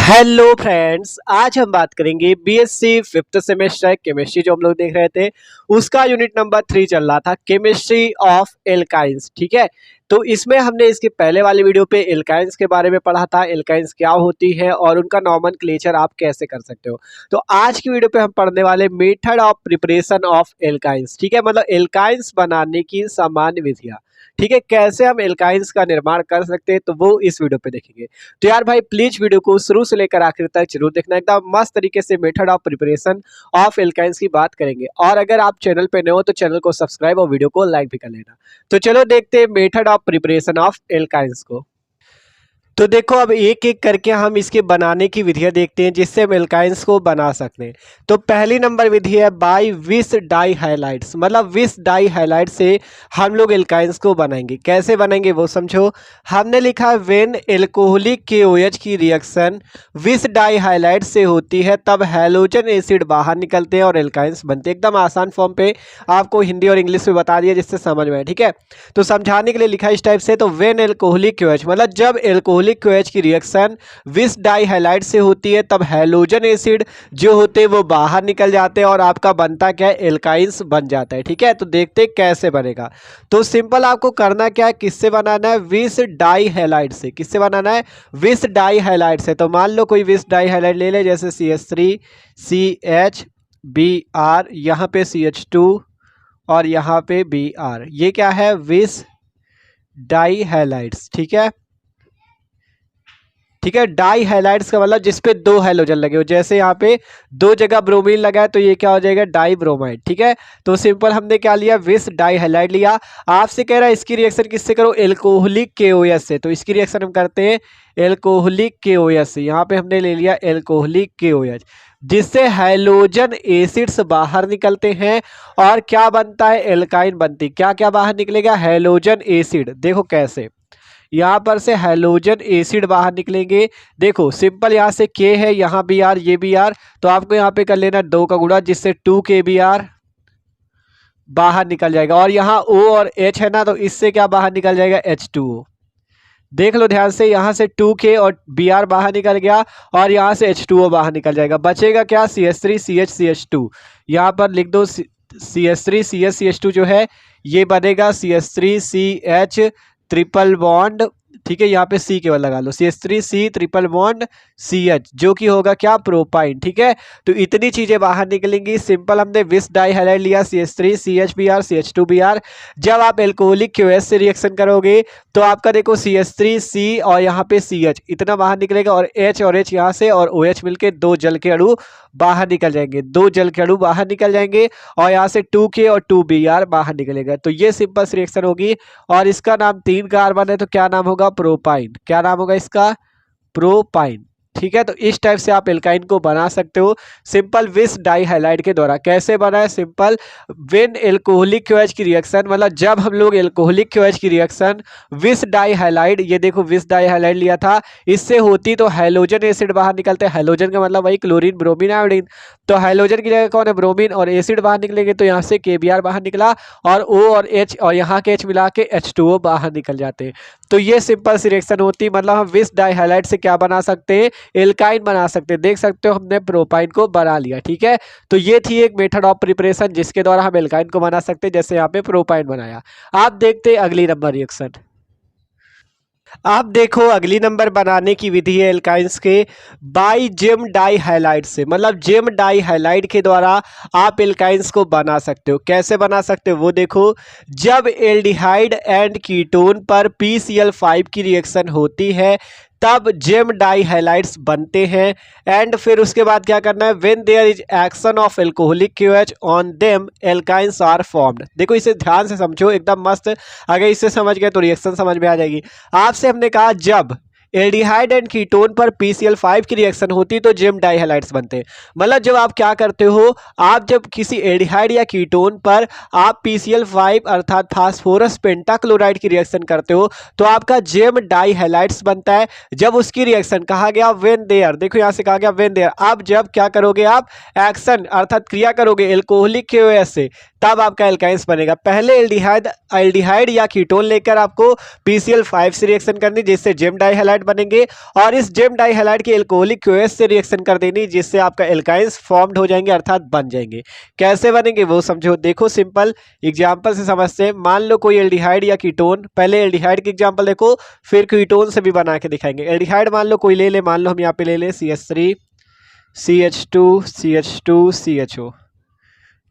Hello friends, आज हम बात करेंगे बीएससी फिफ्थ सेमेस्टर केमिस्ट्री जो हम लोग देख रहे थे उसका यूनिट नंबर 3 चल रहा था, केमिस्ट्री ऑफ एल्काइंस। ठीक है, तो इसमें हमने इसके पहले वाले वीडियो पे एल्काइंस के बारे में पढ़ा था, एल्काइंस क्या होती है और उनका नॉमेनक्लेचर आप कैसे कर सकते हो। तो आज की वीडियो पे हम पढ़ने वाले method of preparation of alkynes. ठीक है, मतलब एल्काइंस बनाने की सामान्य विधियां। ठीक है, कैसे हम एल्काइंस का निर्माण कर सकते हैं तो वो इस वीडियो पे देखेंगे। तो यार भाई प्लीज वीडियो को शुरू से लेकर आखिर तक जरूर देखना, एकदम मस्त तरीके से method of preparation of alkynes की बात करेंगे। और अगर आप चैनल पे नए हो तो चैनल को सब्सक्राइब और वीडियो को लाइक भी कर लेना। तो चलो देखते हैं method of preparation of alkynes को। तो देखो अब एक एक करके हम इसके बनाने की विधियां देखते हैं जिससे हम एल्काइंस को बना सकते हैं। तो पहली नंबर विधि है बाय विस डाई हाइलाइट्स, मतलब विस डाई हाइलाइट से हम लोग एल्काइंस को बनाएंगे। कैसे बनाएंगे वो समझो। हमने लिखा है व्हेन एल्कोहलिक KOH की रिएक्शन विस डाई हाइलाइट से होती है तब हैलोजन एसिड बाहर निकलते हैं और एल्काइंस बनते हैं। एकदम आसान फॉर्म पे आपको हिंदी और इंग्लिश में बता दिया जिससे समझ में आए। ठीक है, तो समझाने के लिए लिखा इस टाइप से। तो व्हेन एल्कोहलिक KOH मतलब जब एल्कोहलिक KOH की रिएक्शन विस डाई हाइलाइट से होती है तब हैलोजन एसिड जो होते हैं वो बाहर निकल जाते हैं और आपका बनता क्या है, एल्काइंस बन जाता है। ठीक है, तो देखते हैं कैसे बनेगा। तो सिंपल आपको करना क्या है, किससे बनाना है, विस डाई हाइलाइट से। किससे बनाना है, विस डाई हाइलाइट से। तो मान लो कोई विस डाई हाइलाइट ले ले, जैसे CH3CHBr, यहाँ पे CH2 और यहाँ पे Br, ये क्या है, विस डाई हाइलाइट्स। ठीक है, ठीक है, डाई हाइलाइट्स का मतलब जिसपे दो हाइड्रोजन लगे हो। जैसे यहाँ पे दो जगह ब्रोमीन लगा है तो ये क्या हो जाएगा, डाई ब्रोमाइड। ठीक है, तो सिंपल हमने क्या लिया, विस डाई हाइलाइट लिया। आपसे कह रहा है इसकी रिएक्शन किससे करो, एल्कोहलिक KOH से। तो इसकी रिएक्शन हम करते हैं एल्कोहलिक KOH से। यहाँ पे हमने ले लिया एल्कोहलिक KOH जिससे हाइड्रोजन एसिड्स बाहर निकलते हैं और क्या बनता है, एल्काइन बनती। क्या क्या बाहर निकलेगा, हाइड्रोजन एसिड। देखो कैसे, यहाँ पर से हाइड्रोजन एसिड बाहर निकलेंगे। देखो सिंपल, यहाँ से K है, यहाँ Br, ये Br, तो आपको यहाँ पे कर लेना 2 का गुणा जिससे 2KBr बाहर निकल जाएगा। और यहाँ O और H है ना, तो इससे क्या बाहर निकल जाएगा, H2O। देख लो ध्यान से, यहाँ से 2K और Br बाहर निकल गया और यहाँ से H2O बाहर निकल जाएगा। बचेगा क्या, CH3CH2। यहाँ पर लिख दो CH3CH2 जो है ये बनेगा CH3CH ट्रिपल बॉन्ड। ठीक है, यहाँ पे C केवल लगा लो, CH3C ट्रिपल बॉन्ड CH जो कि होगा क्या, प्रोपाइन। ठीक है, तो इतनी चीजें बाहर निकलेंगी। सिंपल हमने विस डाई हाइलाइट लिया, CH3CHBr CH2Br। जब आप एल्कोहलिक KOH से रिएक्शन करोगे तो आपका देखो CH3C और यहाँ पे CH इतना बाहर निकलेगा और H यहाँ से और OH मिलके दो जल के अणु बाहर निकल जाएंगे, दो जल के अणु बाहर निकल जाएंगे और यहाँ से 2K और 2Br बाहर निकलेगा। तो ये सिंपल सी रिएक्शन होगी और इसका नाम 3 कार्बन है तो क्या नाम होगा, प्रोपाइन। क्या नाम होगा इसका, प्रोपाइन। ठीक है, तो इस टाइप से आप एल्काइन को बना सकते हो सिंपल विस डाई हाइलाइट के द्वारा। कैसे बना है, सिंपल व्हेन एल्कोहलिक KOH की रिएक्शन, मतलब जब हम लोग एल्कोहलिक KOH की रिएक्शन विस डाई हाइलाइट, ये देखो विस डाई हाइलाइट लिया था, इससे होती तो हाइड्रोजन एसिड बाहर निकलते हैं। हाइड्रोजन का मतलब वही क्लोरीन ब्रोमीन आयोडीन, तो हाइड्रोजन की जगह कौन है, ब्रोमीन, और एसिड बाहर निकलेंगे तो यहाँ से KBr बाहर निकला और O और H और यहाँ के H मिला के H2O बाहर निकल जाते हैं। तो ये सिंपल सी रिएक्शन होती, मतलब हम विस डाई हाइलाइट से क्या बना सकते हैं, एल्काइन बना सकते हैं। देख सकते हो हमने प्रोपाइन को बना लिया। ठीक है, तो ये थी एक मेथड ऑफ प्रिपरेशन जिसके द्वारा हम एल्काइन को बना सकते हैं, जैसे यहाँ पे प्रोपाइन बनाया। आप देखते हैं अगली नंबर रिएक्शन। आप देखो अगली नंबर बनाने की विधि है एल्काइंस के बाय जेम डाई हाइलाइट से, मतलब जेम डाई हाइलाइट के द्वारा आप एल्काइंस को बना सकते हो। कैसे बना सकते हो वो देखो, जब एल्डिहाइड एंड कीटोन पर PCl5 की रिएक्शन होती है तब जेम डाई हाइलाइट्स बनते हैं। एंड फिर उसके बाद क्या करना है, when there is action of alcoholic KOH on them alkynes are formed. देखो इसे ध्यान से समझो, एकदम मस्त। अगर इसे समझ गए तो रिएक्शन समझ में आ जाएगी। आपसे हमने कहा जब एल्डिहाइड एंड कीटोन पर PCl5 की रिएक्शन होती तो जेम डाई हाइलाइट्स बनते हैं। मतलब जब आप क्या करते हो, आप जब किसी एल्डिहाइड या कीटोन पर आप PCl5 अर्थात फास्फोरस पेंटाक्लोराइड की रिएक्शन करते हो तो आपका जेम डाई हाइलाइट्स बनता है। जब उसकी रिएक्शन कहा गया व्हेन देयर, देखो यहाँ से कहा गया व्हेन देयर, आप जब क्या करोगे, आप एक्शन अर्थात क्रिया करोगे एल्कोहलिक KOH से तब आपका एल्काइंस बनेगा। पहले एल्डिहाइड या कीटोन लेकर आपको PCl5 से रिएक्शन करनी जिससे जेम डाई हाइलाइट बनेंगे और इस जेम डाई हैलाइड के एल्कोहलिक क्यूएच से रिएक्शन कर देनी, जिससे आपका एल्काइंस फॉर्म्ड हो जाएंगे अर्थात बन जाएंगे। कैसे बनेंगे वो समझो, देखो सिंपल एग्जांपल से समझते हैं। मान लो कोई एल्डिहाइड या कीटोन, पहले एल्डिहाइड की एग्जांपल देखो फिर कीटोन से भी बना के दिखाएंगे। एल्डिहाइड मान लो कोई ले ले, मान लो हम यहाँ पे ले ले CH3 CH2 CH2 CHO,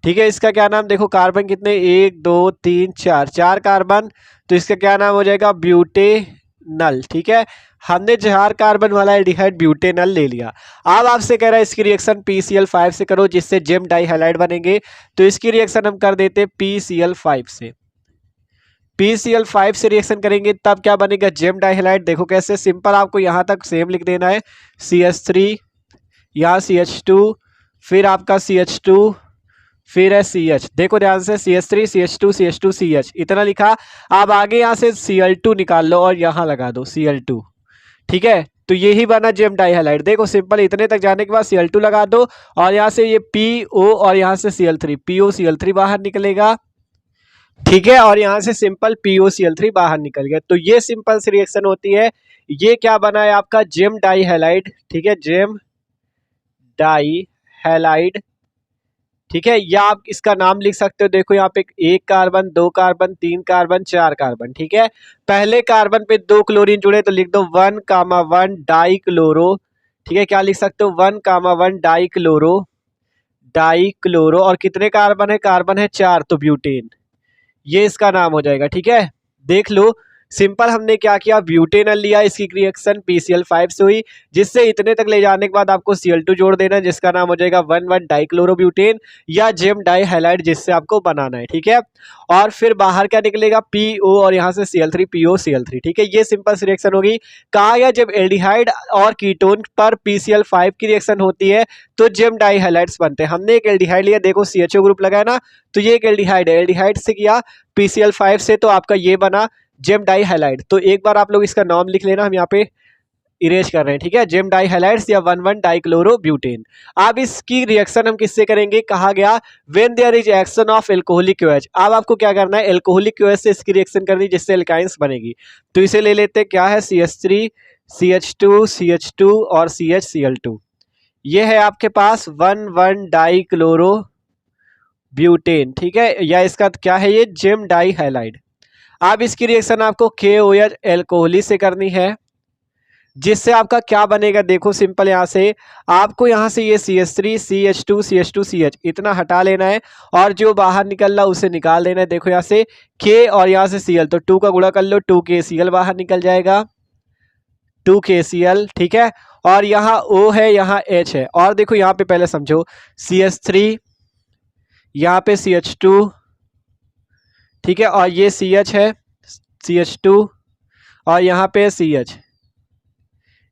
ठीक है। इसका क्या नाम देखो, कार्बन कितने 1 2 3 4, 4 कार्बन, तो इसका क्या नाम हो जाएगा ब्यूटेनल, ठीक है। हमने 4 कार्बन वाला एल्डिहाइड ब्यूटेनल ले लिया। अब आपसे कह रहा है इसकी रिएक्शन PCl5 से करो जिससे जेम डाई हैलाइड बनेंगे, तो इसकी रिएक्शन हम कर देते PCl5 से। PCl5 से रिएक्शन करेंगे तब क्या बनेगा जेम डाई हैलाइड। देखो कैसे, सिंपल आपको यहाँ तक सेम लिख देना है, CH3 यहाँ CH2 फिर आपका CH2 फिर है CH, देखो ध्यान से CH3 CH2 CH2 CH इतना लिखा। अब आगे यहाँ से Cl2 निकाल लो और यहाँ लगा दो Cl2, ठीक है। तो यही बना जेम डाई हैलाइड। देखो सिंपल इतने तक जाने के बाद Cl2 लगा दो और यहाँ से ये PO और यहाँ से Cl3, PO Cl3 बाहर निकलेगा, ठीक है। और यहाँ से सिंपल PO Cl3 बाहर निकल गया। तो ये सिंपल सी रिएक्शन होती है। ये क्या बना है आपका जेम डाई हैलाइड, ठीक है, जेम डाई हैलाइड, ठीक है। या आप इसका नाम लिख सकते हो, देखो यहाँ पे 1 कार्बन 2 कार्बन 3 कार्बन 4 कार्बन, ठीक है। पहले कार्बन पे 2 क्लोरीन जुड़े तो लिख दो 1,1 डाई क्लोरो, ठीक है। क्या लिख सकते हो 1,1 डाई क्लोरो, डाई क्लोरो। और कितने कार्बन है, कार्बन है 4, तो ब्यूटेन, ये इसका नाम हो जाएगा, ठीक है। देख लो सिंपल हमने क्या किया, ब्यूटेनल लिया, इसकी रिएक्शन PCl5 से हुई, जिससे इतने तक ले जाने के बाद आपको Cl2 जोड़ देना है जिसका नाम हो जाएगा 1,1 डाइक्लोरोब्यूटेन या जेम डाई हैलाइड जिससे आपको बनाना है, ठीक है। और फिर बाहर क्या निकलेगा PO और यहाँ से Cl3 PO Cl3, ठीक है। ये सिंपल सी रिएक्शन होगी। कहा गया जब एल्डिहाइड और कीटोन पर PCl5 की रिएक्शन होती है तो जेम डाई हैलाइड्स बनते हैं। हमने एक एल्डिहाइड लिया, देखो CHO ग्रुप लगा है ना, तो ये एक एल्डिहाइड है, एल्डिहाइड से किया PCl5 से, तो आपका ये बना जेम डाई हैलाइड। तो एक बार आप लोग इसका नाम लिख लेना, हम यहाँ पे इरेज कर रहे हैं, ठीक है, जेम डाई हैलाइड्स या 1,1 डाइक्लोरोब्यूटेन। अब इसकी रिएक्शन हम किससे करेंगे, कहा गया when there is action of alcoholic QH. अब आपको क्या करना है, एल्कोहलिक क्यूएच से इसकी रिएक्शन करनी जिससे एल्काइंस बनेगी। तो इसे ले लेते हैं, क्या है CH3 CH2 CH2 और CH Cl2। ये है आपके पास 1,1 डाइक्लोरोब्यूटेन, ठीक है, या इसका क्या है ये जेम डाई हैलाइड। अब इसकी रिएक्शन आपको KOH एल्कोहली से करनी है जिससे आपका क्या बनेगा, देखो सिंपल यहाँ से आपको यहाँ से ये CH3 CH2 CH2 CH इतना हटा लेना है और जो बाहर निकल रहा उसे निकाल देना है। देखो यहाँ से K और यहाँ से Cl, तो 2 का गुणा कर लो, 2KCl बाहर निकल जाएगा, 2KCl, ठीक है। और यहाँ O है, यहाँ H है, और देखो यहाँ पे पहले समझो CH3 यहाँ पे CH2, ठीक है, और ये CH है CH2 और यहाँ पे CH।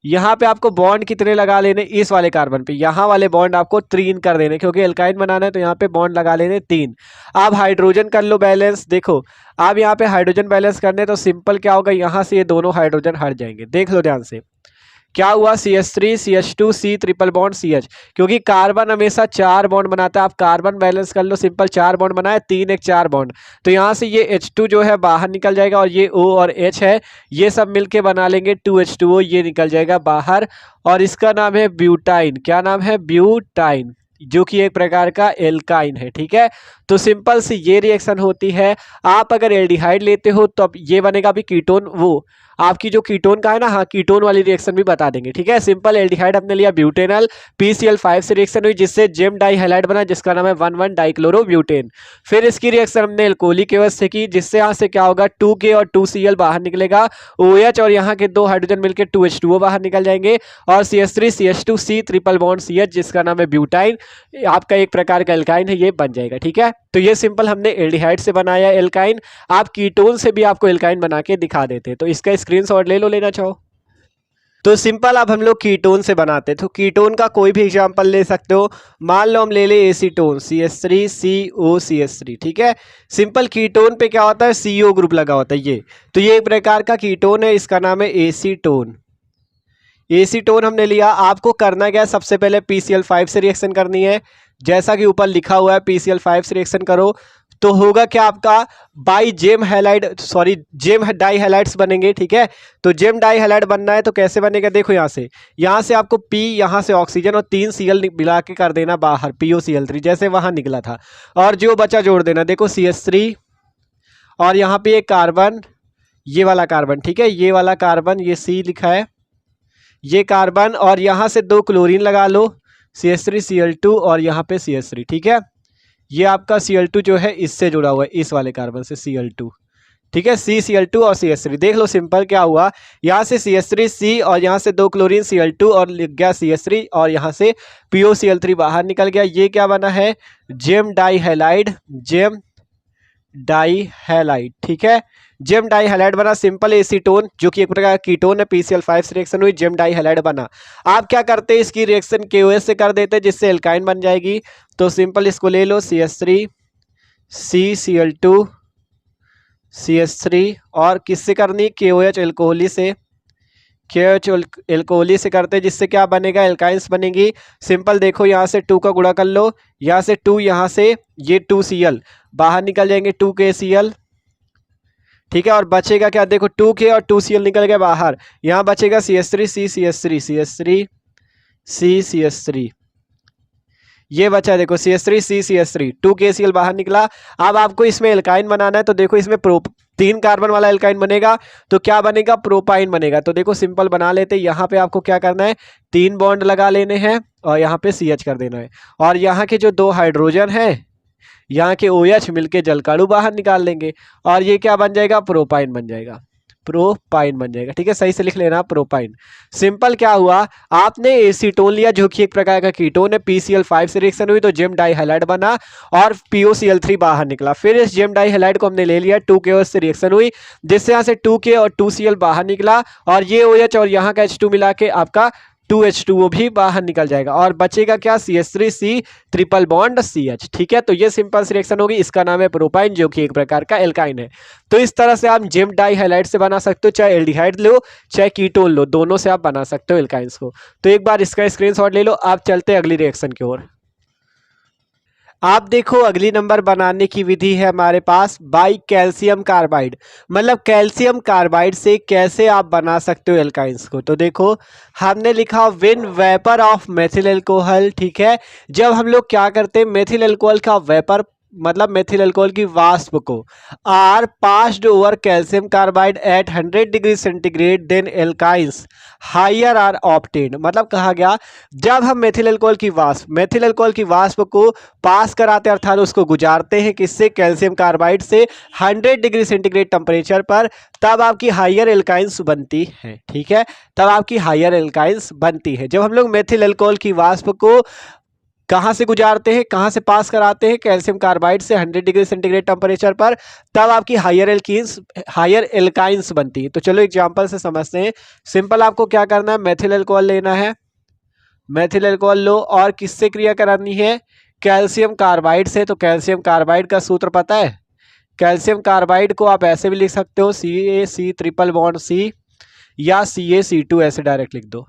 यहाँ पे आपको बॉन्ड कितने लगा लेने, इस वाले कार्बन पे यहाँ वाले बॉन्ड आपको 3 कर देने, क्योंकि एल्काइन बनाना है तो यहाँ पे बॉन्ड लगा लेने 3। अब हाइड्रोजन कर लो बैलेंस, देखो अब यहाँ पे हाइड्रोजन बैलेंस करने तो सिंपल क्या होगा, यहाँ से ये दोनों हाइड्रोजन हट जाएंगे। देख लो ध्यान से क्या हुआ, CH3 CH2 C triple bond CH, क्योंकि कार्बन हमेशा 4 बॉन्ड बनाता है। आप कार्बन बैलेंस कर लो, सिंपल 4 बॉन्ड बनाए, 3 1 4 बॉन्ड, तो यहाँ से ये H2 जो है बाहर निकल जाएगा और ये O और H है ये सब मिलके बना लेंगे 2H2O, ये निकल जाएगा बाहर और इसका नाम है ब्यूटाइन। क्या नाम है, ब्यूटाइन, जो कि एक प्रकार का एल्काइन है, ठीक है। तो सिंपल सी ये रिएक्शन होती है। आप अगर एल्डिहाइड लेते हो तो अब ये बनेगा भी कीटोन, वो आपकी जो कीटोन का है ना, हाँ कीटोन वाली रिएक्शन भी बता देंगे, ठीक है। सिंपल एल्डिहाइड हमने लिया ब्यूटेनल, PCl5 से रिएक्शन हुई जिससे जेम डाई हैलाइड बना जिसका नाम है 1,1 डाइक्लोरोब्यूटेन। फिर इसकी रिएक्शन हमने एल्कोहलिक क्यूएच से की जिससे यहाँ से क्या होगा 2K और 2Cl बाहर निकलेगा, OH और यहाँ के 2 हाइड्रोजन मिलकर 2H2O बाहर निकल जाएंगे और CH3 CH2 C triple bond CH जिसका नाम है ब्यूटाइन, आपका एक प्रकार का एल्काइन है, ये बन जाएगा, ठीक है। तो ये सिंपल हमने एल्डिहाइड से बनाया एल्काइन। आप कीटोन से भी आपको एल्काइन बना के दिखा देते हैं, तो इसका स्क्रीनशॉट ले लो, लेना चाहो तो सिंपल अब हम लोग कीटोन से बनाते हैं। तो कीटोन का कोई भी एग्जांपल ले सकते हो, मान लो हम ले ले एसीटोन CH3 COCH3, ठीक है। सिंपल कीटोन पे क्या होता है, CO ग्रुप लगा होता है ये, तो ये एक प्रकार का कीटोन है, इसका नाम है एसीटोन। एसीटोन हमने लिया, आपको करना क्या है, सबसे पहले PCl5 से रिएक्शन करनी है, जैसा कि ऊपर लिखा हुआ है PCl5 से रिएक्शन करो। तो होगा क्या आपका bi gem halide, sorry gem dihalides बनेंगे। ठीक है, तो जेम डाई हैलाइड बनना है तो कैसे बनेगा, देखो यहाँ से आपको P, यहाँ से ऑक्सीजन और 3 Cl मिला के कर देना बाहर, POCl3 जैसे वहां निकला था, और जो बचा जोड़ देना। देखो CH3 और यहाँ पे एक कार्बन, ये वाला कार्बन, ठीक है, ये वाला कार्बन, ये C लिखा है, ये कार्बन, और यहाँ से 2 क्लोरीन लगा लो, CH3Cl2 और यहाँ पे CH3। ठीक है, ये आपका Cl2 जो है इससे जुड़ा हुआ है, इस वाले कार्बन से Cl2। ठीक है, CCl2 और CH3, देख लो सिंपल क्या हुआ, यहाँ से CH3C और यहाँ से 2 क्लोरीन Cl2 और लिख गया CH3 और यहाँ से POCl3 बाहर निकल गया। ये क्या बना है, gem dihalide, gem dihalide. ठीक है, जेम डाई हैलाइड बना, सिंपल एसीटोन जो कि एक प्रकार का कीटोन है, PCl5 से रिएक्शन हुई, जेम डाई हैलाइड बना। आप क्या करते हैं, इसकी रिएक्शन KOH से कर देते हैं जिससे एल्काइन बन जाएगी। तो सिंपल इसको ले लो, CH3 CCl2 CH3 और किससे करनी, KOH एल्कोहली से, KOH एल्कोहली से करते हैं जिससे क्या बनेगा, एल्काइंस बनेगी। सिंपल देखो यहाँ से 2 का गुणा कर लो, यहाँ से 2, यहाँ से ये 2Cl बाहर निकल जाएंगे, 2KCl। ठीक है, और बचेगा क्या, देखो 2K और 2Cl निकल गए बाहर, यहाँ बचेगा CH3 CCH3 CH3 CCH3, ये बचा देखो CH3 CCH3, 2KCl बाहर निकला। अब आपको इसमें एल्काइन बनाना है तो देखो इसमें 3 कार्बन वाला एल्काइन बनेगा तो क्या बनेगा, प्रोपाइन बनेगा। तो देखो सिंपल बना लेते, यहाँ पे आपको क्या करना है, 3 बॉन्ड लगा लेने हैं और यहाँ पे CH कर देना है, और यहाँ के जो 2 हाइड्रोजन है, यहाँ के OH मिलके जलकाणु बाहर निकाल लेंगे और ये क्या बन जाएगा, प्रोपाइन बन जाएगा, प्रोपाइन बन जाएगा। ठीक है, सही से लिख लेना प्रोपाइन। सिंपल क्या हुआ, आपने एसीटोन लिया जो कि एक प्रकार का कीटोन है, PCl5 से रिएक्शन हुई तो जेम डाई हैलाइड बना और POCl3 बाहर निकला। फिर इस जेम डाई हैलाइड को हमने ले लिया, 2KOH से रिएक्शन हुई जिससे यहाँ से 2K और 2Cl बाहर निकला और ये OH और यहाँ का H2 मिला के आपका 2H2O भी बाहर निकल जाएगा और बचेगा क्या, CH3C ट्रिपल बॉन्ड CH। ठीक है, तो ये सिंपल सी रिएक्शन होगी, इसका नाम है प्रोपाइन जो कि एक प्रकार का एल्काइन है। तो इस तरह से आप जेम डाई हैलाइड से बना सकते हो, चाहे एल्डिहाइड लो चाहे कीटोन लो, दोनों से आप बना सकते हो एल्काइंस को। तो एक बार इसका स्क्रीनशॉट ले लो। आप चलते हैं अगली रिएक्शन की ओर। आप देखो अगली नंबर बनाने की विधि है हमारे पास बाई कैल्शियम कार्बाइड, मतलब कैल्शियम कार्बाइड से कैसे आप बना सकते हो एल्काइंस को। तो देखो हमने लिखा when vapour of methyl alcohol. ठीक है, जब हम लोग क्या करते हैं, मेथिल अल्कोहल का वेपर मतलब मेथिल अल्कोहल की वाष्प को are passed over calcium carbide at 100 degree centigrade then alkynes higher are obtained. मतलब कहा गया जब हम मेथिल अल्कोहल की वाष्प को पास कराते हैं अर्थात उसको गुजारते हैं किससे, कैल्शियम कार्बाइड से 100 डिग्री सेंटीग्रेड टेम्परेचर पर, तब आपकी हायर एल्काइंस बनती है। ठीक है, तब आपकी हायर एल्काइंस बनती है। जब हम लोग मेथिल अल्कोहल की वाष्प को कहाँ से गुजारते हैं, कहाँ से पास कराते हैं, कैल्शियम कार्बाइड से 100 डिग्री सेंटीग्रेड टेम्परेचर पर, तब आपकी हायर एल्काइंस बनती है। तो चलो एग्जांपल से समझते हैं। सिंपल आपको क्या करना है, मेथिल अल्कोहल लेना है, मेथिल अल्कोहल लो और किससे क्रिया करानी है, कैल्शियम कार्बाइड से। तो कैल्शियम कार्बाइड का सूत्र पता है, कैल्शियम कार्बाइड को आप ऐसे भी लिख सकते हो CaC ट्रिपल बॉन्ड C या CaC2 ऐसे डायरेक्ट लिख दो,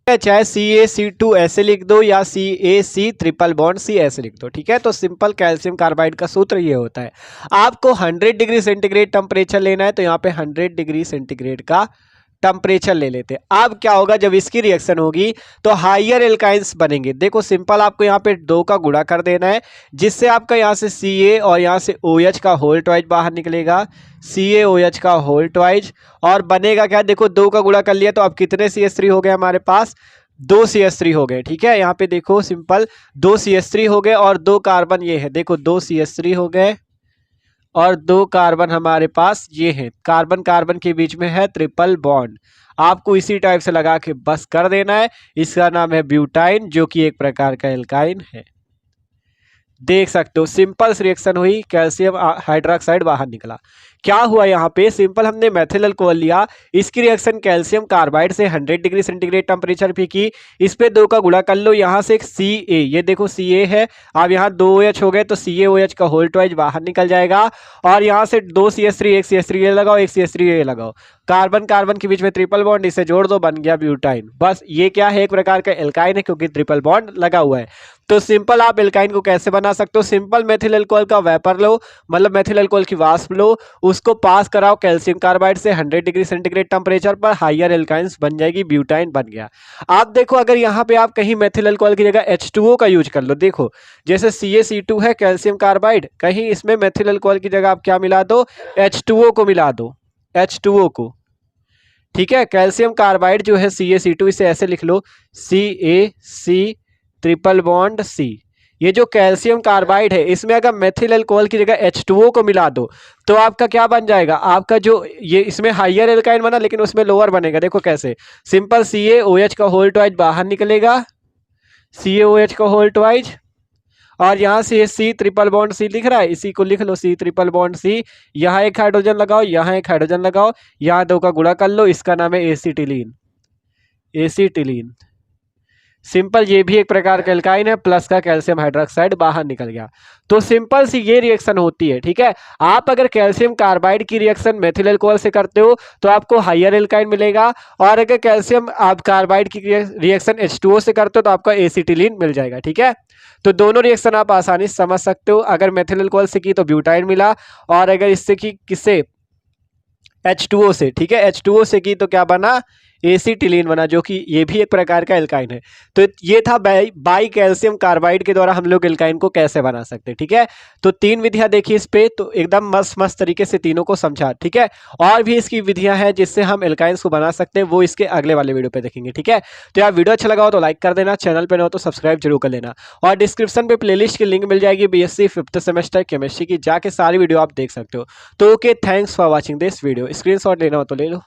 चाहे CaC2 ऐसे लिख दो या CaC ट्रिपल बॉन्ड C ऐसे लिख दो। ठीक है, तो सिंपल कैल्शियम कार्बाइड का सूत्र ये होता है। आपको 100 डिग्री सेंटीग्रेड टेम्परेचर लेना है तो यहाँ पे 100 डिग्री सेंटीग्रेड का टेम्परेचर ले लेते हैं। अब क्या होगा, जब इसकी रिएक्शन होगी तो हायर एल्काइंस बनेंगे। देखो सिंपल आपको यहाँ पे 2 का गुणा कर देना है जिससे आपका यहाँ से Ca और यहाँ से OH का होल ट्वाइज बाहर निकलेगा, CaOH का होल ट्वाइज, और बनेगा क्या, देखो 2 का गुणा कर लिया तो अब कितने CH3 हो गए हमारे पास, 2 CH3 हो गए। ठीक है, यहाँ पे देखो सिंपल 2 CH3 हो गए और 2 कार्बन ये है, देखो 2 CH3 हो गए और 2 कार्बन हमारे पास ये है, कार्बन कार्बन के बीच में है ट्रिपल बॉन्ड। आपको इसी टाइप से लगा के बस कर देना है। इसका नाम है ब्यूटाइन जो कि एक प्रकार का एल्काइन है। देख सकते हो सिंपल रिएक्शन हुई, कैल्शियम हाइड्रोक्साइड बाहर निकला। क्या हुआ यहाँ पे, सिंपल हमने मेथिल अल्कोहल लिया, इसकी रिएक्शन कैल्शियम कार्बाइड से 100 डिग्री सेंटीग्रेड टेम्परेचर पे की, इस पे 2 का गुणा कर लो, यहाँ से एक Ca, ये देखो Ca है, अब यहाँ 2 OH हो गए तो CaOH का होल ट्वाइस बाहर निकल जाएगा, और यहाँ से 2 CH3, एक CH3 ये लगाओ, एक CH3 ये लगाओ, कार्बन कार्बन के बीच में ट्रिपल बॉन्ड, इसे जोड़ दो, बन गया ब्यूटाइन। बस ये क्या है, एक प्रकार का एल्काइन है क्योंकि ट्रिपल बॉन्ड लगा हुआ है। तो सिंपल आप एल्काइन को कैसे बना सकते हो, सिंपल मेथिल अल्कोहल का वेपर लो, मतलब मेथिल अल्कोहल की वाष्प लो, उसको पास कराओ कैल्शियम कार्बाइड से 100 डिग्री सेंटीग्रेड टेम्परेचर पर, हाइयर एल्काइंस बन जाएगी, ब्यूटाइन बन गया। आप देखो अगर यहाँ पे आप कहीं मेथिल अल्कोहल की जगह H2O का यूज कर लो, देखो जैसे CaC2 है कैल्शियम कार्बाइड, कहीं इसमें मेथिल अल्कोहल की जगह आप क्या मिला दो, H2O को मिला दो, H2O को, ठीक है। कैल्शियम कार्बाइड जो है CaC2, इसे ऐसे लिख लो CaC ट्रिपल बॉन्ड C। ये जो कैल्शियम कार्बाइड है इसमें अगर मेथिल अल्कोहल की जगह H2O को मिला दो तो आपका क्या बन जाएगा, आपका जो ये इसमें हाइयर एल्काइन बना लेकिन उसमें लोअर बनेगा, देखो कैसे, सिंपल CaOH का होल ट्वाइस बाहर निकलेगा, CaOH का होल ट्वाइस, और यहाँ से C ट्रिपल बॉन्ड C लिख रहा है, इसी को लिख लो C ट्रिपल बॉन्ड C, यहाँ एक हाइड्रोजन लगाओ, यहाँ एक हाइड्रोजन लगाओ, यहाँ 2 का गुणा कर लो, इसका नाम है एसिटिलीन, एसिटिलीन। सिंपल ये भी एक प्रकार का एल्काइन है, प्लस का कैल्शियम हाइड्रोक्साइड बाहर निकल गया। तो सिंपल सी ये रिएक्शन होती है, ठीक है। आप अगर कैल्शियम कार्बाइड की रिएक्शन मेथिल अल्कोहल से करते हो तो आपको हाइयर एल्काइन मिलेगा, और अगर कैल्शियम आप कार्बाइड की रिएक्शन H2O से करते हो तो आपका एसिटिलीन मिल जाएगा, ठीक है। तो दोनों रिएक्शन आप आसानी से समझ सकते हो, अगर मेथिल अल्कोहल से की तो ब्यूटाइन मिला, और अगर इससे की किससे, H2O से, ठीक है, H2O से की तो क्या बना, एसिटिलीन बना, जो कि ये भी एक प्रकार का एल्काइन है। तो ये था बाई कैल्शियम कार्बाइड के द्वारा हम लोग एल्काइन को कैसे बना सकते हैं, ठीक है। तो 3 विधियां देखी इस पे, तो एकदम मस्त मस्त तरीके से तीनों को समझा, ठीक है। और भी इसकी विधियां हैं जिससे हम एल्काइंस को बना सकते हैं, वो इसके अगले वाले वीडियो पे देखेंगे, ठीक है। तो यार वीडियो अच्छा लगा हो तो लाइक कर देना, चैनल पर न हो तो सब्सक्राइब जरूर कर लेना, और डिस्क्रिप्शन पे प्लेलिस्ट की लिंक मिल जाएगी BSc 5th सेमेस्टर केमिस्ट्री की, जाके सारी वीडियो आप देख सकते हो। तो okay, thanks for watching this video. Screenshot लेना हो तो ले लो।